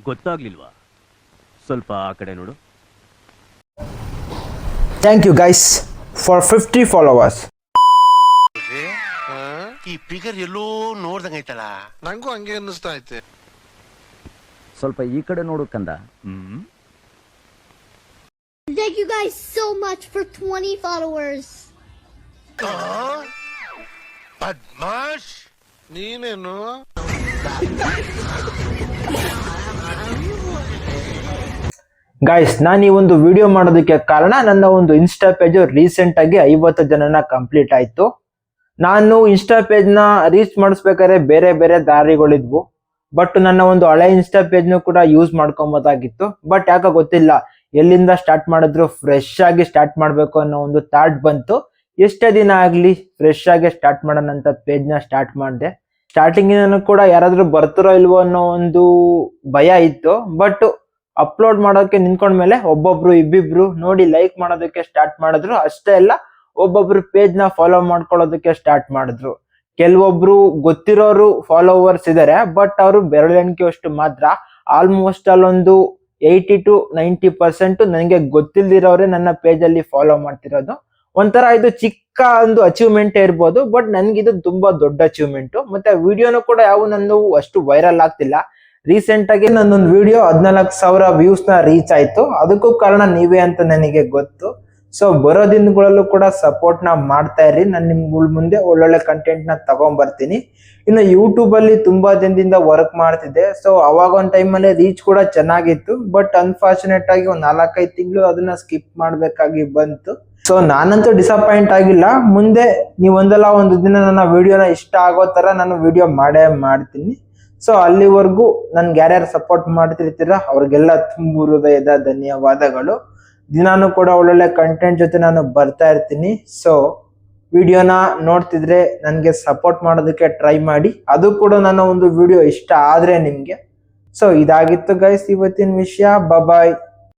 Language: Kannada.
ಗೊತ್ತಾಗ್ಲಿಲ್ವಾ? ಸ್ವಲ್ಪ ಆ ಕಡೆ ನೋಡು. Thank you guys for 50 followers. ಈ ಫಿಗರ್ ಎಲ್ಲೋ ನೋಡ್ದಂಗೈತಲ್ಲ, ನಂಗೂ ಹಂಗೆ ಅನ್ನಿಸ್ತಾ ಐತೆ. ಸ್ವಲ್ಪ ಈ ಕಡೆ ನೋಡು ಕಂದ. Thank you guys so much for 20 followers. Badmaash ನೀನೇನು ಗೈಸ್, ನಾನು ಈ ಒಂದು ವಿಡಿಯೋ ಮಾಡೋದಕ್ಕೆ ಕಾರಣ ನನ್ನ ಒಂದು ಇನ್ಸ್ಟಾ ಪೇಜ್ ರೀಸೆಂಟ್ ಆಗಿ 50 ಜನನ ಕಂಪ್ಲೀಟ್ ಆಯ್ತು. ನಾನು ಇನ್ಸ್ಟಾ ಪೇಜ್ ನ ರೀಚ್ ಮಾಡಿಸ್ಬೇಕಾದ್ರೆ ಬೇರೆ ಬೇರೆ ದಾರಿಗಳಿದ್ವು. ಬಟ್ ನನ್ನ ಒಂದು ಹಳೆ ಇನ್ಸ್ಟಾ ಪೇಜ್ನು ಕೂಡ ಯೂಸ್ ಮಾಡ್ಕೊಬೋದಾಗಿತ್ತು. ಬಟ್ ಯಾಕೆ ಗೊತ್ತಿಲ್ಲ, ಎಲ್ಲಿಂದ ಸ್ಟಾರ್ಟ್ ಮಾಡಿದ್ರು ಫ್ರೆಶ್ ಆಗಿ ಸ್ಟಾರ್ಟ್ ಮಾಡ್ಬೇಕು ಅನ್ನೋ ಒಂದು ಥಾಟ್ ಬಂತು. ಎಷ್ಟೇ ದಿನ ಆಗ್ಲಿ ಫ್ರೆಶ್ ಆಗಿ ಸ್ಟಾರ್ಟ್ ಮಾಡೋಣ ಅಂತ ಪೇಜ್ ನ ಸ್ಟಾರ್ಟ್ ಮಾಡಿದೆ. ಸ್ಟಾರ್ಟಿಂಗ್ ಕೂಡ ಯಾರಾದ್ರೂ ಬರ್ತಾರೋ ಇಲ್ವೋ ಅನ್ನೋ ಒಂದು ಭಯ ಇತ್ತು. ಬಟ್ ಅಪ್ಲೋಡ್ ಮಾಡೋಕೆ ನಿಂತ್ಕೊಂಡ್ಮೇಲೆ ಒಬ್ಬೊಬ್ರು ಇಬ್ಬಿಬ್ರು ನೋಡಿ ಲೈಕ್ ಮಾಡೋದಕ್ಕೆ ಸ್ಟಾರ್ಟ್ ಮಾಡಿದ್ರು. ಅಷ್ಟೇ ಅಲ್ಲ, ಒಬ್ಬೊಬ್ರು ಪೇಜ್ ನ ಫಾಲೋ ಮಾಡ್ಕೊಳ್ಳೋದಕ್ಕೆ ಸ್ಟಾರ್ಟ್ ಮಾಡಿದ್ರು. ಕೆಲವೊಬ್ರು ಗೊತ್ತಿರೋರು ಫಾಲೋವರ್ಸ್ ಇದಾರೆ, ಬಟ್ ಅವರು ಬೆರಳೆಣಿಕೆ ಅಷ್ಟು ಮಾತ್ರ. ಆಲ್ಮೋಸ್ಟ್ ಅಲ್ಲೊಂದು 80 to 90% ನನಗೆ ಗೊತ್ತಿಲ್ದಿರೋರೆ ನನ್ನ ಪೇಜ್ ಅಲ್ಲಿ ಫಾಲೋ ಮಾಡ್ತಿರೋದು. ಒಂಥರ ಇದು ಚಿಕ್ಕ ಒಂದು ಅಚೀವ್ಮೆಂಟ್ ಇರ್ಬೋದು, ಬಟ್ ನನ್ಗಿದು ತುಂಬಾ ದೊಡ್ಡ ಅಚೀವ್ಮೆಂಟ್. ಮತ್ತೆ ವಿಡಿಯೋನು ಕೂಡ ಯಾವ ನಂದು ಅಷ್ಟು ವೈರಲ್ ಆಗ್ತಿಲ್ಲ. ರೀಸೆಂಟ್ ಆಗಿ ನನ್ನೊಂದು ವಿಡಿಯೋ 14,000 ವ್ಯೂಸ್ ನ ರೀಚ್ ಆಯ್ತು. ಅದಕ್ಕೂ ಕಾರಣ ನೀವೇ ಅಂತ ನನಗೆ ಗೊತ್ತು. ಸೊ ಬರೋ ದಿನಗಳಲ್ಲೂ ಕೂಡ ಸಪೋರ್ಟ್ ನ ಮಾಡ್ತಾ ಇರ್ರಿ. ನಾನು ನಿಮ್ಗಳ ಮುಂದೆ ಒಳ್ಳೊಳ್ಳೆ ಕಂಟೆಂಟ್ ನ ತಗೊಂಡ್ ಬರ್ತೀನಿ. ಇನ್ನು ಯೂಟ್ಯೂಬ್ ಅಲ್ಲಿ ತುಂಬಾ ದಿನದಿಂದ ವರ್ಕ್ ಮಾಡ್ತಿದ್ದೆ. ಸೊ ಅವಾಗ ಒಂದ್ ಟೈಮಲ್ಲಿ ರೀಚ್ ಕೂಡ ಚೆನ್ನಾಗಿತ್ತು. ಬಟ್ ಅನ್ಫಾರ್ಚುನೇಟ್ ಆಗಿ ಒಂದ್ 4-5 ತಿಂಗಳು ಅದನ್ನ ಸ್ಕಿಪ್ ಮಾಡ್ಬೇಕಾಗಿ ಬಂತು. ಸೊ ನಾನಂತೂ ಡಿಸಪಾಯಿಂಟ್ ಆಗಿಲ್ಲ. ಮುಂದೆ ನೀವು ಒಂದಲ್ಲ ಒಂದು ದಿನ ನನ್ನ ವಿಡಿಯೋನ ಇಷ್ಟ ಆಗೋ ತರ ನಾನು ವಿಡಿಯೋ ಮಾಡೇ ಮಾಡ್ತೀನಿ. ಸೊ ಅಲ್ಲಿವರೆಗೂ ನನ್ಗೆ ಯಾರ್ಯಾರು ಸಪೋರ್ಟ್ ಮಾಡ್ತಿರ್ತೀರ ಅವ್ರಿಗೆಲ್ಲ ತುಂಬು ಹೃದಯದ ಧನ್ಯವಾದಗಳು. ದಿನಾನು ಕೂಡ ಒಳ್ಳೊಳ್ಳೆ ಕಂಟೆಂಟ್ ಜೊತೆ ನಾನು ಬರ್ತಾ ಇರ್ತೀನಿ. ಸೊ ವಿಡಿಯೋನ ನೋಡ್ತಿದ್ರೆ ನನಗೆ ಸಪೋರ್ಟ್ ಮಾಡೋದಕ್ಕೆ ಟ್ರೈ ಮಾಡಿ. ಅದು ಕೂಡ ನನ್ನ ಒಂದು ವಿಡಿಯೋ ಇಷ್ಟ ಆದ್ರೆ ನಿಮ್ಗೆ. ಸೊ ಇದಾಗಿತ್ತು ಗೈಸ್ ಇವತ್ತಿನ ವಿಷಯ. ಬಾಯ್.